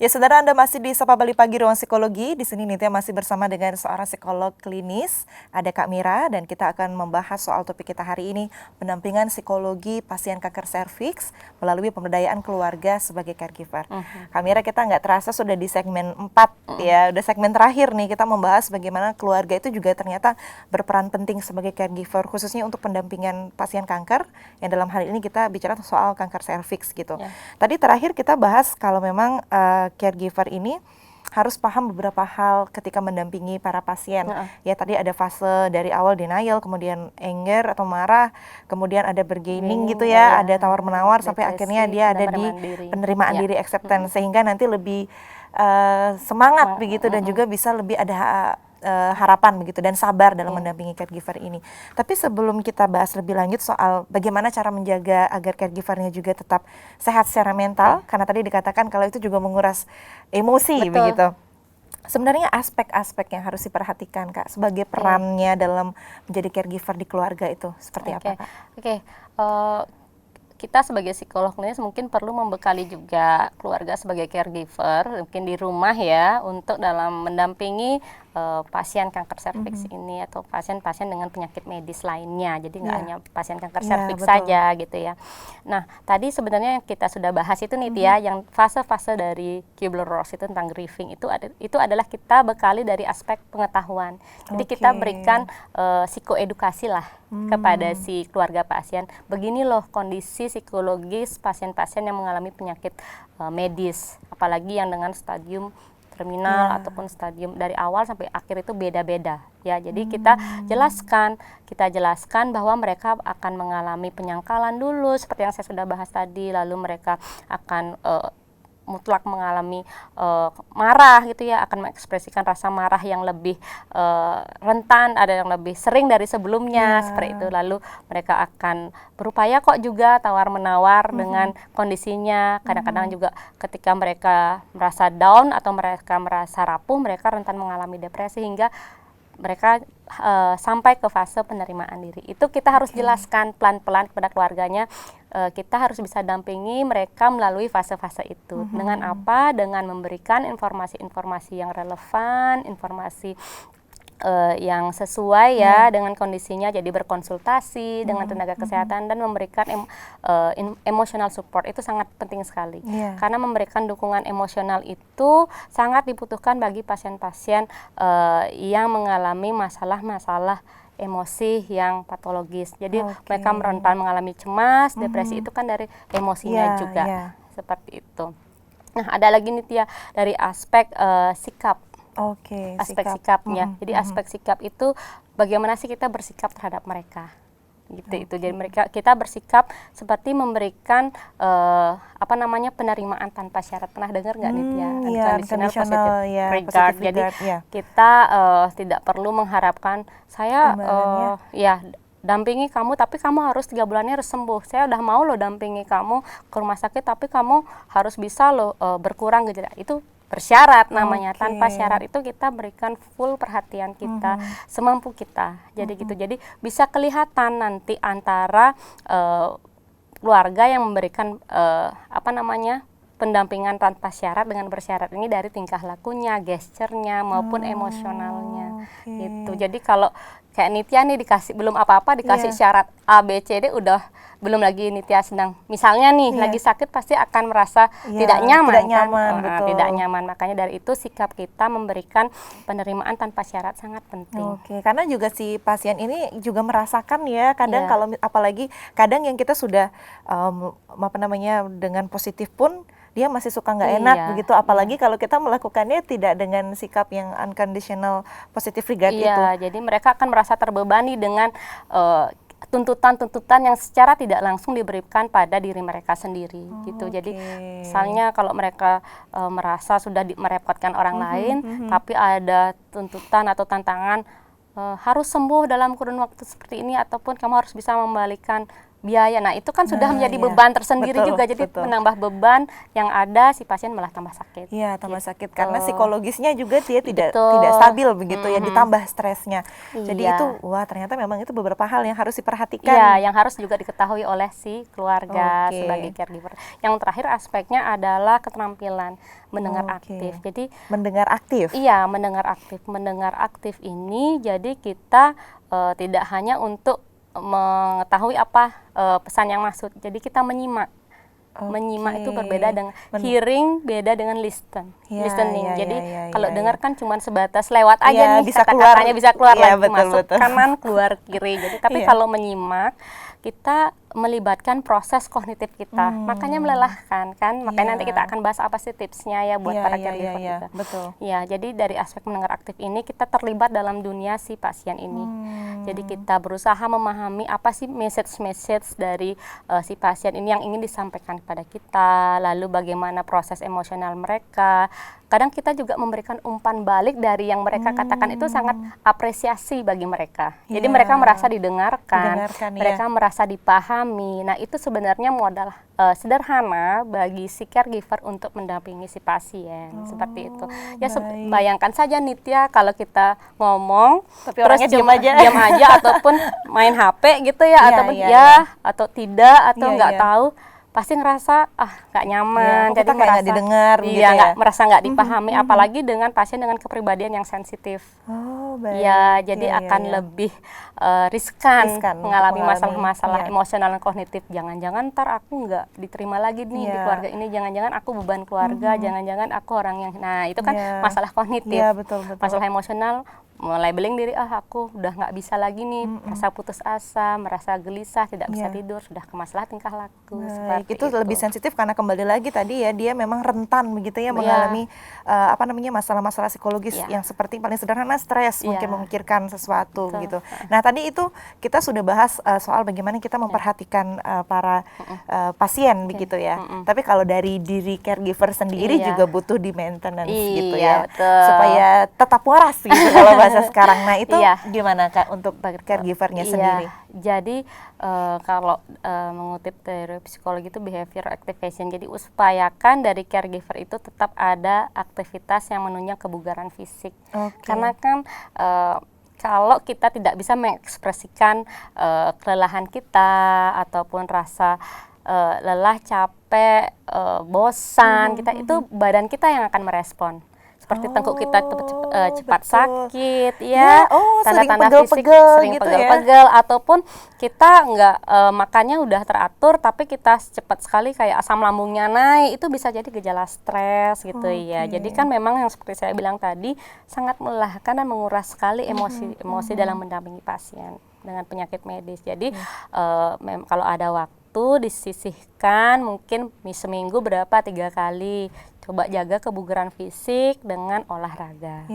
Ya, saudara, Anda masih di Sapa Bali Pagi Ruang Psikologi. Di sini Nitya masih bersama dengan seorang psikolog klinis, ada Kak Mira, dan kita akan membahas soal topik kita hari ini, pendampingan psikologi pasien kanker serviks melalui pemberdayaan keluarga sebagai caregiver. Kak Mira, kita nggak terasa sudah di segmen 4 ya, udah segmen terakhir nih, kita membahas bagaimana keluarga itu juga ternyata berperan penting sebagai caregiver, khususnya untuk pendampingan pasien kanker, yang dalam hal ini kita bicara soal kanker serviks gitu. Tadi terakhir kita bahas kalau memang caregiver ini harus paham beberapa hal ketika mendampingi para pasien. Ya, tadi ada fase dari awal denial, kemudian anger atau marah, kemudian ada bargaining gitu ya, ada tawar-menawar sampai akhirnya dia ada di penerimaan diri, acceptance, sehingga nanti lebih semangat begitu dan juga bisa lebih ada harapan begitu dan sabar dalam mendampingi caregiver ini. Tapi sebelum kita bahas lebih lanjut soal bagaimana cara menjaga agar caregivernya juga tetap sehat secara mental, karena tadi dikatakan kalau itu juga menguras emosi begitu. Sebenarnya aspek-aspek yang harus diperhatikan, Kak, sebagai perannya dalam menjadi caregiver di keluarga itu seperti apa, Kak? Kita sebagai psikolog klinis mungkin perlu membekali juga keluarga sebagai caregiver, mungkin di rumah ya, untuk dalam mendampingi pasien kanker serviks ini atau pasien-pasien dengan penyakit medis lainnya. Jadi nggak hanya pasien kanker serviks saja gitu ya. Nah, tadi sebenarnya yang kita sudah bahas itu nih ya, yang fase-fase dari Kubler-Ross itu tentang grieving itu adalah kita bekali dari aspek pengetahuan. Jadi kita berikan psikoedukasi lah kepada si keluarga pasien. Begini loh kondisi psikologis pasien-pasien yang mengalami penyakit medis, apalagi yang dengan stadium terminal ataupun stadium dari awal sampai akhir itu beda-beda ya. Jadi kita jelaskan bahwa mereka akan mengalami penyangkalan dulu seperti yang saya sudah bahas tadi, lalu mereka akan mutlak mengalami marah gitu ya, akan mengekspresikan rasa marah yang lebih rentan, ada yang lebih sering dari sebelumnya seperti itu. Lalu mereka akan berupaya kok juga tawar-menawar dengan kondisinya. Kadang-kadang juga ketika mereka merasa down atau mereka merasa rapuh, mereka rentan mengalami depresi hingga mereka sampai ke fase penerimaan diri. Itu kita harus jelaskan pelan-pelan kepada keluarganya. Kita harus bisa dampingi mereka melalui fase-fase itu. Dengan apa? Dengan memberikan informasi-informasi yang relevan, informasi yang sesuai ya dengan kondisinya, jadi berkonsultasi dengan tenaga kesehatan dan memberikan emotional support itu sangat penting sekali. Karena memberikan dukungan emosional itu sangat dibutuhkan bagi pasien-pasien yang mengalami masalah-masalah emosi yang patologis. Jadi mereka rentan mengalami cemas, depresi itu kan dari emosinya juga. Seperti itu. Nah, ada lagi nih Tia dari aspek sikap. Aspek sikapnya. Jadi aspek sikap itu bagaimana sih kita bersikap terhadap mereka. Gitu. Jadi kita bersikap seperti memberikan penerimaan tanpa syarat. Pernah dengar nggak nih ya? Unconditional positive regard. Jadi kita tidak perlu mengharapkan saya dampingi kamu tapi kamu harus 3 bulannya harus sembuh. Saya udah mau loh dampingi kamu ke rumah sakit tapi kamu harus bisa loh berkurang gejala. Itu bersyarat namanya. Tanpa syarat itu kita berikan full perhatian kita semampu kita. Jadi gitu. Jadi bisa kelihatan nanti antara keluarga yang memberikan pendampingan tanpa syarat dengan bersyarat ini dari tingkah lakunya, gesturnya maupun emosionalnya. Gitu. Jadi kalau kayak Nitya nih dikasih belum apa-apa dikasih syarat A, B, C, D udah belum lagi Nitya sedang misalnya nih lagi sakit pasti akan merasa tidak nyaman tidak nyaman. Makanya dari itu sikap kita memberikan penerimaan tanpa syarat sangat penting. Karena juga si pasien ini juga merasakan ya kadang kalau apalagi kadang yang kita sudah dengan positif pun dia masih suka nggak enak begitu, apalagi kalau kita melakukannya tidak dengan sikap yang unconditional positive regard itu. Jadi mereka akan merasa terbebani dengan tuntutan-tuntutan yang secara tidak langsung diberikan pada diri mereka sendiri gitu. Jadi misalnya kalau mereka merasa sudah merepotkan orang lain, tapi ada tuntutan atau tantangan harus sembuh dalam kurun waktu seperti ini ataupun kamu harus bisa membalikan biaya. Nah, itu kan sudah menjadi iya. beban tersendiri Betul, juga, jadi betul. menambah beban yang ada, si pasien malah tambah sakit. Iya, tambah sakit Gitu. karena psikologisnya juga dia tidak Betul. stabil begitu ya, ditambah stresnya. Jadi itu Iya. wah ternyata memang itu beberapa hal yang harus Iya, diperhatikan. yang harus juga diketahui oleh si keluarga Oke. sebagai caregiver. Yang terakhir aspeknya adalah keterampilan mendengar Oke. aktif. Jadi Mendengar aktif. iya, mendengar aktif. Mendengar aktif ini jadi kita tidak hanya untuk mengetahui apa pesan yang masuk. Jadi kita menyimak. Menyimak itu Oke. berbeda dengan hearing, beda dengan Ya, listening. ya, Jadi ya, ya, kalau ya, dengar ya. kan cuma sebatas lewat aja Iya, nih, bisa kata-katanya bisa keluar iya, lagi, betul, masuk betul. kanan, keluar kiri. Jadi tapi Iya. kalau menyimak, kita melibatkan proses kognitif kita. Makanya melelahkan kan. Makanya nanti Iya. kita akan bahas apa sih tipsnya ya buat Iya, para iya, caregiver iya, juga. betul. Ya, jadi dari aspek mendengar aktif ini kita terlibat dalam dunia si pasien ini. Jadi kita berusaha memahami apa sih message dari si pasien ini yang ingin disampaikan kepada kita, lalu bagaimana proses emosional mereka. Kadang kita juga memberikan umpan balik dari yang mereka katakan itu sangat apresiasi bagi mereka. Jadi Ya. mereka merasa didengarkan, Didengarkan, ya. mereka merasa dipahami. Nah, itu sebenarnya modal sederhana bagi si caregiver untuk mendampingi si pasien, seperti itu. Ya, baik. bayangkan saja Nitya kalau kita ngomong Tapi orangnya diam aja. diam aja ataupun main HP gitu ya, Iya, ataupun iya, ya iya. atau tidak atau Iya, nggak iya. tahu, pasti ngerasa nggak nyaman, Iya, kok kita kayak nggak didengar iya, gitu ya? nggak merasa nggak dipahami, apalagi dengan pasien dengan kepribadian yang sensitif. Oh, baik. Ya, jadi Iya, iya, akan iya. lebih riskan Riskan untuk mengalami mengalami, masalah-masalah iya. emosional dan kognitif. Jangan-jangan ntar aku nggak diterima lagi nih di Iya. keluarga ini, jangan-jangan aku beban keluarga, jangan-jangan aku orang yang, nah itu kan Iya. masalah kognitif. Iya, betul, betul. Masalah emosional, labeling diri, aku udah nggak bisa lagi nih, merasa putus asa, merasa gelisah, tidak bisa Iya. tidur, sudah ke masalah tingkah laku, Baik, seperti itu lebih sensitif karena kembali lagi tadi ya, dia memang rentan begitu ya Iya. mengalami masalah-masalah psikologis Iya. yang seperti paling sederhana stres, mungkin Iya. memikirkan sesuatu Betul. gitu. Nah, tadi itu kita sudah bahas soal bagaimana kita memperhatikan para pasien begitu ya. Tapi kalau dari diri caregiver sendiri Iya. juga butuh di maintenance gitu Iya, ya. betul. Supaya tetap waras gitu kalau bahasa sekarang. Nah, itu Iya. gimana Kak untuk caregivernya sendiri? Jadi kalau mengutip dari psikologi itu behavior activation. Jadi upayakan dari caregiver itu tetap ada aktivitas yang menunjang kebugaran fisik. Oke. Karena kan kalau kita tidak bisa mengekspresikan kelelahan kita ataupun rasa lelah, capek, bosan, kita itu badan kita yang akan merespon. Seperti tengkuk kita cepat betul. sakit, Ya, sering pegel-pegel sering gitu ya. pegel-pegel, ataupun kita nggak makannya udah teratur, tapi kita cepat sekali kayak asam lambungnya naik, itu bisa jadi gejala stres gitu ya. Oke. Jadi kan memang yang seperti saya bilang tadi sangat melelahkan dan menguras sekali emosi dalam mendampingi pasien dengan penyakit medis. Jadi kalau ada waktu disisihkan mungkin seminggu 3 kali. Coba jaga kebugaran fisik dengan olahraga.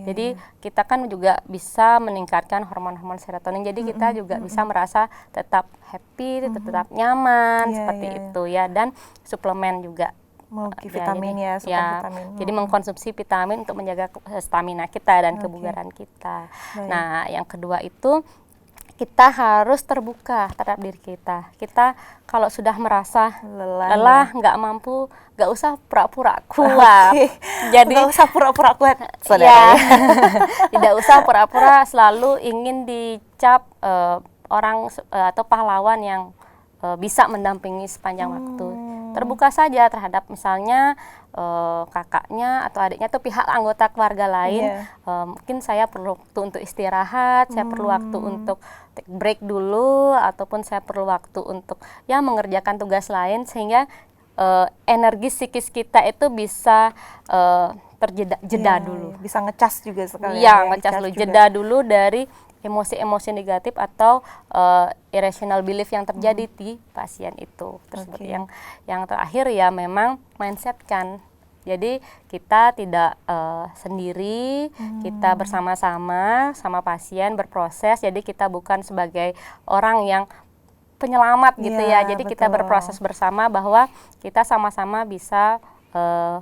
Jadi kita kan juga bisa meningkatkan hormon-hormon serotonin. Jadi kita juga bisa merasa tetap happy, tetap nyaman seperti itu ya. Dan suplemen juga. Vitamin ya, vitamin. Jadi mengkonsumsi vitamin untuk menjaga stamina kita dan Oke. kebugaran kita. Baik. Nah, yang kedua itu kita harus terbuka terhadap diri kita. Kita kalau sudah merasa lelah, nggak mampu, nggak usah pura-pura kuat. Oke. Jadi nggak usah pura-pura kuat, ya, saudara. tidak usah pura-pura selalu ingin dicap orang atau pahlawan yang bisa mendampingi sepanjang waktu. Terbuka saja terhadap misalnya kakaknya atau adiknya atau pihak anggota keluarga lain. Mungkin saya perlu waktu untuk istirahat, saya perlu waktu untuk take break dulu, ataupun saya perlu waktu untuk mengerjakan tugas lain, sehingga energi psikis kita itu bisa jeda dulu. Bisa ngecas juga sekali. Iya, ngecas dulu, jeda dulu dari emosi-emosi negatif atau irrational belief yang terjadi di pasien itu. Terus yang terakhir ya memang mindset kan. Jadi kita tidak sendiri, kita bersama-sama sama pasien berproses. Jadi kita bukan sebagai orang yang penyelamat gitu ya. Jadi kita berproses bersama bahwa kita sama-sama bisa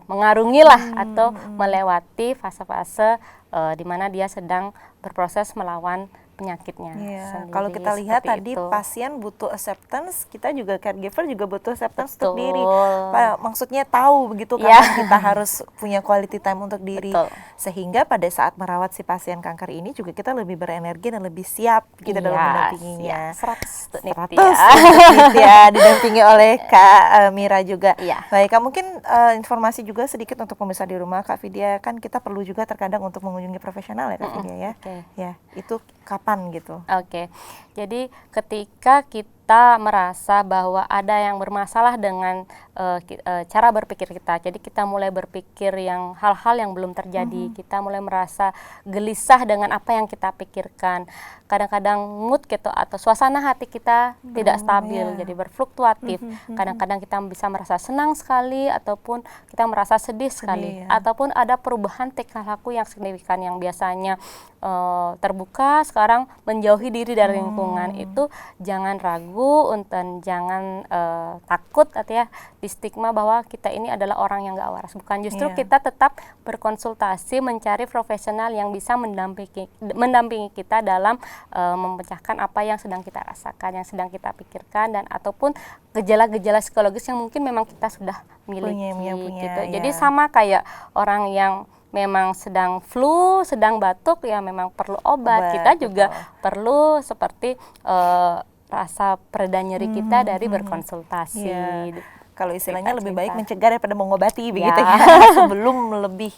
mengarungi lah atau melewati fase-fase di mana dia sedang berproses melawan penyakitnya Iya, sendiri. kalau kita lihat Seperti tadi itu. pasien butuh acceptance, kita juga caregiver juga butuh acceptance untuk diri. Betul. Maksudnya tahu begitu Iya. kapan kita harus punya quality time untuk diri. Betul. Sehingga pada saat merawat si pasien kanker ini juga kita lebih berenergi dan lebih siap kita dalam Iya, mendampinginya. 100 tuh, 100 Niti ya. untuk Nitya, didampingi oleh Kak Mira juga. Iya. Baik, Kak, mungkin informasi juga sedikit untuk pemirsa di rumah, Kak Vidya, kan kita perlu juga terkadang untuk mengunjungi profesional ya Kak Vidya ya. Oke. Ya, itu kapan gitu? Oke, jadi ketika kita merasa bahwa ada yang bermasalah dengan cara berpikir kita, jadi kita mulai berpikir yang hal-hal yang belum terjadi, kita mulai merasa gelisah dengan apa yang kita pikirkan. Kadang-kadang mood gitu atau suasana hati kita tidak stabil, ya. jadi berfluktuatif. Kadang-kadang kita bisa merasa senang sekali ataupun kita merasa sedih sekali, ya. ataupun ada perubahan tingkah laku yang signifikan yang biasanya terbuka sekarang menjauhi diri dari lingkungan. Itu jangan ragu dan jangan takut atau ya di stigma bahwa kita ini adalah orang yang gak waras. Bukan, justru Iya. kita tetap berkonsultasi mencari profesional yang bisa mendampingi kita dalam memecahkan apa yang sedang kita rasakan, yang sedang kita pikirkan, dan ataupun gejala-gejala psikologis yang mungkin memang kita sudah miliki punya, gitu. ya. Jadi sama kayak orang yang memang sedang flu, sedang batuk, ya memang perlu obat. Kita juga perlu seperti rasa pereda nyeri kita dari berkonsultasi. Iya. Kalau istilahnya Cerita. lebih baik mencegah daripada mengobati begitu Ya. ya, sebelum lebih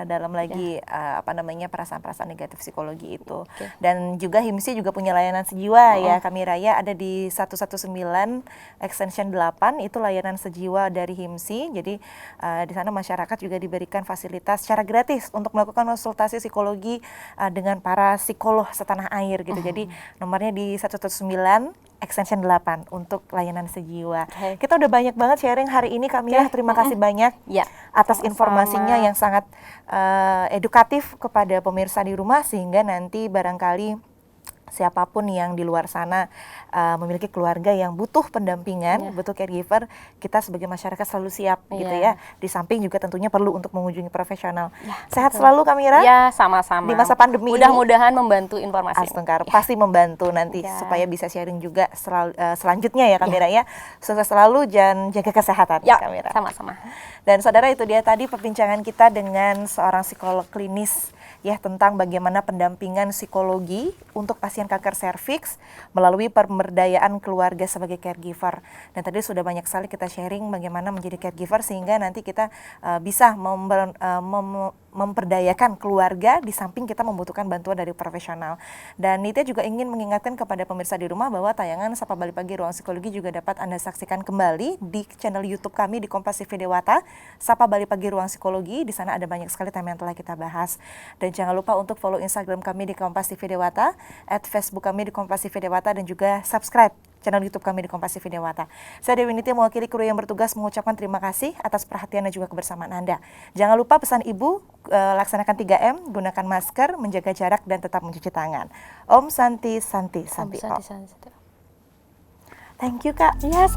dalam lagi perasaan-perasaan negatif psikologi itu. Oke. Dan juga HIMSI juga punya layanan sejiwa ya, kami Raya ada di 119 extension 8 itu layanan sejiwa dari HIMSI. Jadi di sana masyarakat juga diberikan fasilitas secara gratis untuk melakukan konsultasi psikologi dengan para psikolog setanah air gitu. Jadi nomornya di 119 extension 8 untuk layanan sejiwa. Okay. Kita udah banyak banget sharing hari ini Kak Mira. Terima kasih banyak Ya, atas sama-sama. informasinya yang sangat edukatif kepada pemirsa di rumah, sehingga nanti barangkali siapapun yang di luar sana memiliki keluarga yang butuh pendampingan, butuh caregiver, kita sebagai masyarakat selalu siap gitu ya. Di samping juga tentunya perlu untuk mengunjungi profesional. Sehat selalu Kak Mira. Ya, sama-sama. Di masa pandemi mudah-mudahan membantu informasi. Astungkar pasti membantu nanti supaya bisa sharing juga selanjutnya ya Kak Mira ya. Sukses selalu dan jaga kesehatan Ya, Kak Mira. sama-sama. Dan saudara, itu dia tadi perbincangan kita dengan seorang psikolog klinis ya tentang bagaimana pendampingan psikologi untuk pasien kanker serviks melalui pemberdayaan keluarga sebagai caregiver. Dan tadi sudah banyak sekali kita sharing bagaimana menjadi caregiver sehingga nanti kita bisa memperdayakan keluarga di samping kita membutuhkan bantuan dari profesional. Dan Nitya juga ingin mengingatkan kepada pemirsa di rumah bahwa tayangan Sapa Bali Pagi Ruang Psikologi juga dapat Anda saksikan kembali di channel YouTube kami di Kompas TV Dewata, Sapa Bali Pagi Ruang Psikologi. Di sana ada banyak sekali tema yang telah kita bahas. Dan jangan lupa untuk follow Instagram kami di Kompas TV Dewata, Facebook kami di Kompas TV Dewata, dan juga subscribe channel YouTube kami di Kompas TV Dewata. Saya Dewi Nitya mewakili kru yang bertugas mengucapkan terima kasih atas perhatian dan juga kebersamaan Anda. Jangan lupa pesan Ibu, laksanakan 3M, gunakan masker, menjaga jarak, dan tetap mencuci tangan. Om Santi Santi Santi Om. Santi. Thank you Kak. Yes.